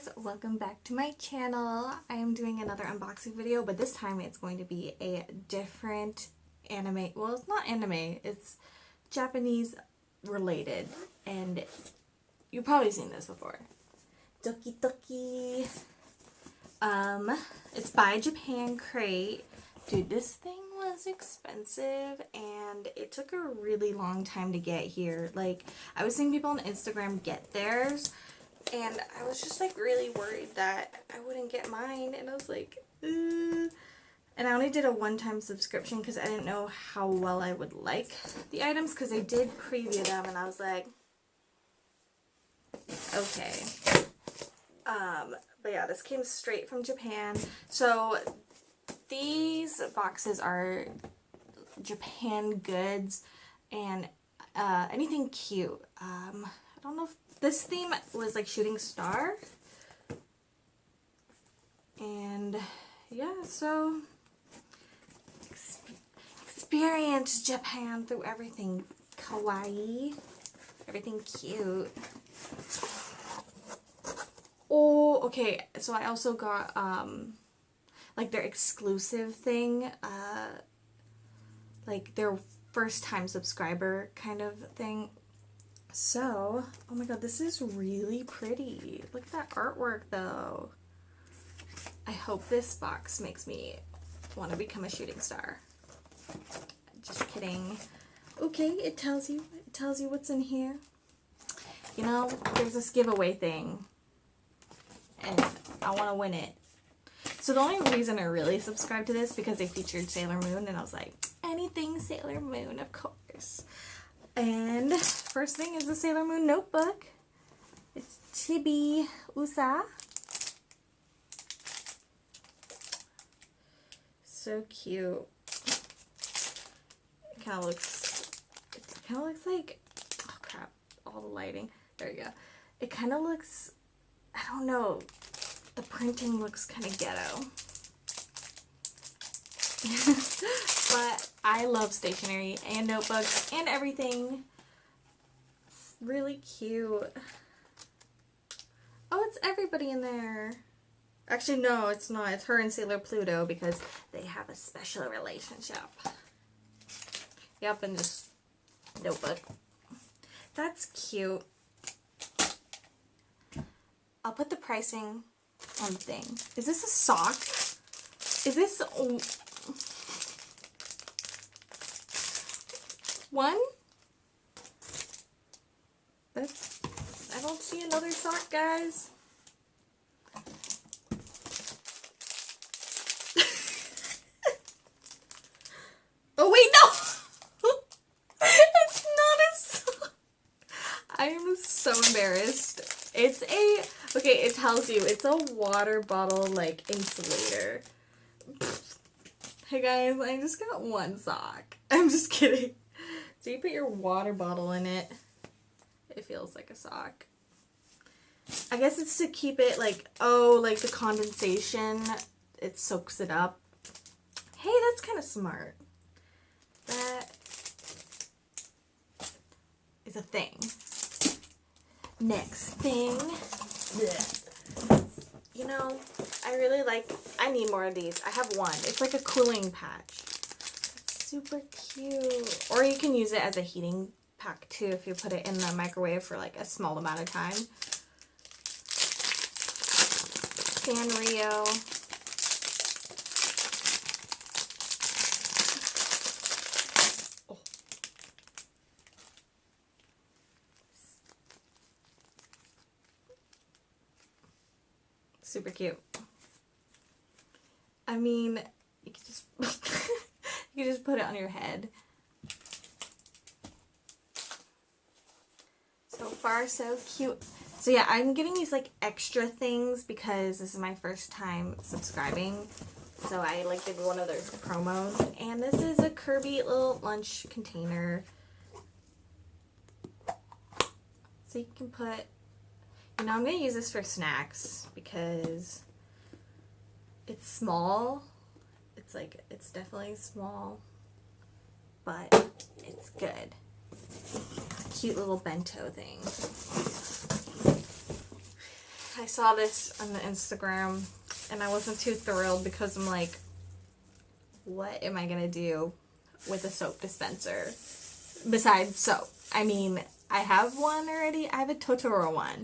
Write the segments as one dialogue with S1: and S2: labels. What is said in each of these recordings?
S1: guys, welcome back to my channel. I am doing another unboxing video, but this time it's going to be a different anime. Well, it's not anime, it's Japanese related, and you've probably seen this before. Doki Doki. It's by Japan Crate. Dude, this thing was expensive and it took a really long time to get here. Like, I was seeing people on Instagram get theirs and I was just like really worried that I wouldn't get mine, and I was like, and I only did a one-time subscription because I didn't know how well I would like the items, because I did preview them and I was like, okay. But yeah, this came straight from Japan. So these boxes are Japan goods and anything cute. I don't know if this theme was like shooting star. And yeah, so experience Japan through everything kawaii, everything cute. Oh, okay, so I also got like their exclusive thing, like their first time subscriber kind of thing. So, oh my god, this is really pretty. Look at that artwork though. I hope this box makes me want to become a shooting star. Just kidding. Okay, it tells you what's in here. You know, there's this giveaway thing and I want to win it. So the only reason I really subscribed to this because they featured Sailor Moon, and I was like, anything Sailor Moon, of course. And first thing is the Sailor Moon notebook. It's Chibi Usa. So cute. It kind of looks like, oh crap, all the lighting. There you go. It kind of looks, I don't know, the printing looks kind of ghetto. But I love stationery and notebooks and everything. It's really cute. Oh, it's everybody in there. Actually, no, it's not. It's her and Sailor Pluto because they have a special relationship. Yep, and just notebook. That's cute. I'll put the pricing on the thing. Is this a sock? Is this one? That's, I don't see another sock, guys. Oh wait, no! It's not a sock. I am so embarrassed. It's a, okay, it tells you it's a water bottle like insulator. Hey guys, I just got one sock. I'm just kidding. So you put your water bottle in it. It feels like a sock. I guess it's to keep it like, oh, like the condensation, it soaks it up. Hey, that's kind of smart. That is a thing. Next thing. Blech. You know, I really like, I need more of these. I have one. It's like a cooling patch. It's super cute. Or you can use it as a heating pack too if you put it in the microwave for like a small amount of time. Sanrio. Oh. Super cute. I mean, you could just you could just put it on your head. So far, so cute. So yeah, I'm getting these like extra things because this is my first time subscribing. So I like did one of their promos. And this is a Kirby little lunch container. So you can put, you know, I'm going to use this for snacks because it's small. It's like, it's definitely small, but it's good. Cute little bento thing. I saw this on the Instagram and I wasn't too thrilled because I'm like, what am I gonna do with a soap dispenser besides soap? I mean, I have one already. I have a Totoro one.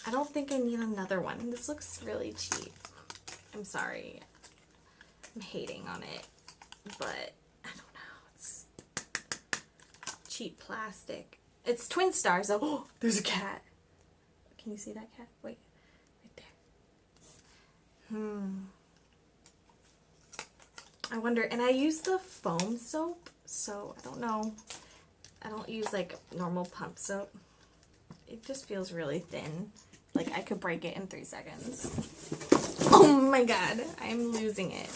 S1: I don't think I need another one. This looks really cheap. I'm sorry. I'm hating on it, but I don't know. It's cheap plastic. It's Twin Stars. Oh, there's a cat. Can you see that cat? Wait, right there. I wonder, and I use the foam soap, so I don't know. I don't use like normal pump soap. It just feels really thin. Like I could break it in 3 seconds. Oh my god, I'm losing it.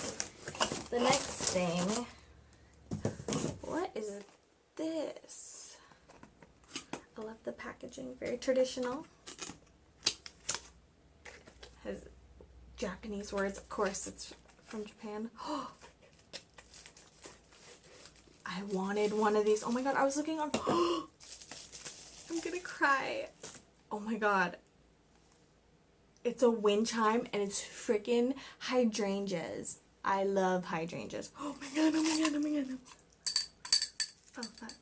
S1: The next thing, what is this? I love the packaging, very traditional. Has Japanese words, of course it's from Japan. I wanted one of these. Oh my god, I was looking on. I'm gonna cry. Oh my god. It's a wind chime and it's freaking hydrangeas. I love hydrangeas. Oh my god, oh my god, oh my god. Oh fuck.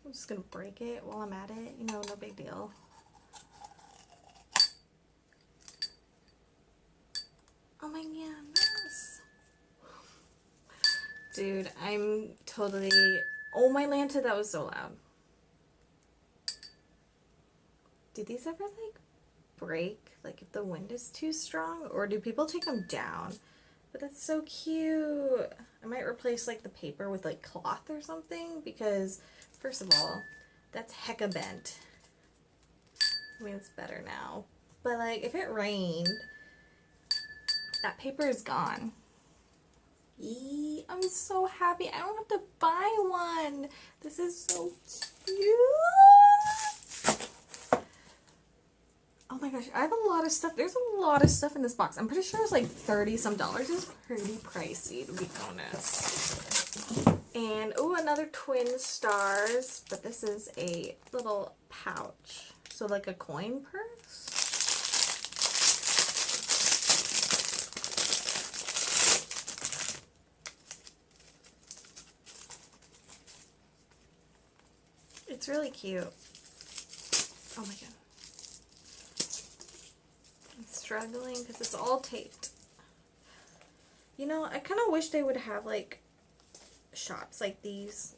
S1: I'm just gonna break it while I'm at it. You know, no big deal. Oh my god, yes. Dude, I'm totally... Oh my Lanta, that was so loud. Do these ever, like, break? Like, if the wind is too strong? Or do people take them down? But that's so cute. I might replace, like, the paper with, like, cloth or something. Because, first of all, that's hecka bent. I mean, it's better now. But, like, if it rained, that paper is gone. Eee, I'm so happy. I don't have to buy one. This is so cute. Oh my gosh, I have a lot of stuff. There's a lot of stuff in this box. I'm pretty sure it's like $30 some. It's pretty pricey, to be honest. And, oh, another Twin Stars. But this is a little pouch. So like a coin purse. It's really cute. Oh my god. I'm struggling because it's all taped. You know, I kind of wish they would have like shops like these.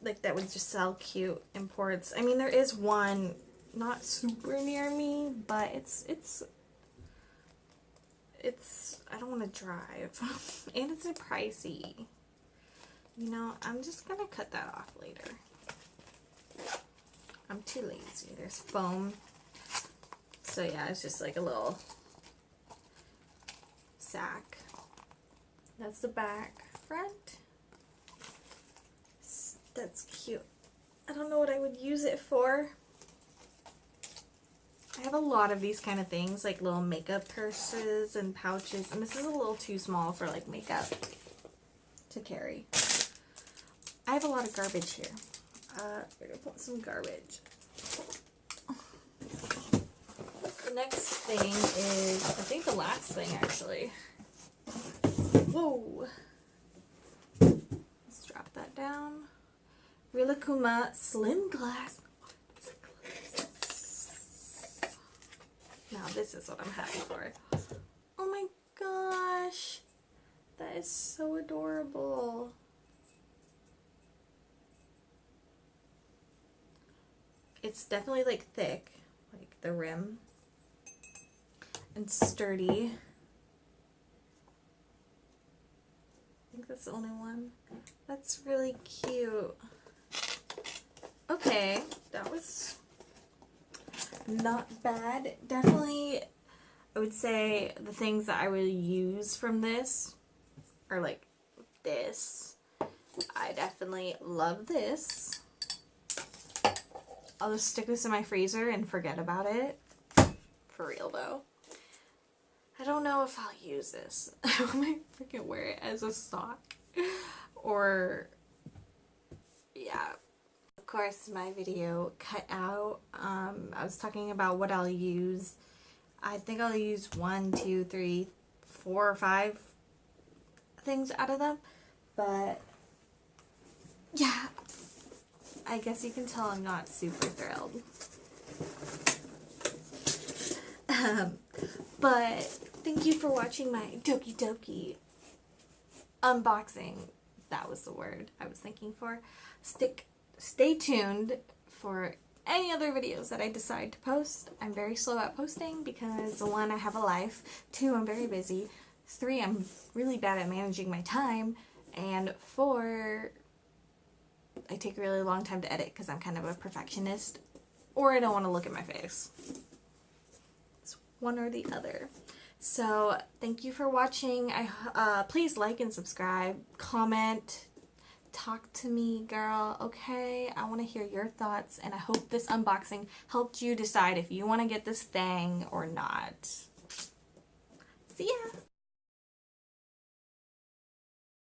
S1: Like that would just sell cute imports. I mean, there is one not super near me, but it's I don't want to drive. And it's pricey. You know, I'm just gonna cut that off later. I'm too lazy. There's foam. So yeah, it's just like a little sack. That's the back. Front. That's cute. I don't know what I would use it for. I have a lot of these kind of things, like little makeup purses and pouches. And this is a little too small for like makeup to carry. I have a lot of garbage here. We're gonna put some garbage. The next thing is, I think the last thing actually. Whoa. Let's drop that down. Rilakkuma Slim Glass. Now this is what I'm happy for. Oh my gosh. That is so adorable. It's definitely like thick, like the rim, and sturdy. I think that's the only one. That's really cute. Okay, that was not bad. Definitely, I would say the things that I would use from this are like this. I definitely love this. I'll just stick this in my freezer and forget about it. For real though. I don't know if I'll use this. I might freaking wear it as a sock. Or, yeah. course, my video cut out. I was talking about what I'll use. I think I'll use 1, 2, 3, 4, or 5 things out of them. But yeah, I guess you can tell I'm not super thrilled. But thank you for watching my Doki Doki unboxing. That was the word I was thinking for. Stay tuned for any other videos that I decide to post. I'm very slow at posting because 1, I have a life, 2, I'm very busy, 3, I'm really bad at managing my time, and 4, I take a really long time to edit because I'm kind of a perfectionist, or I don't want to look at my face. It's one or the other. So thank you for watching. Please like and subscribe, comment, talk to me, girl, okay? I want to hear your thoughts, and I hope this unboxing helped you decide if you want to get this thing or not. See ya!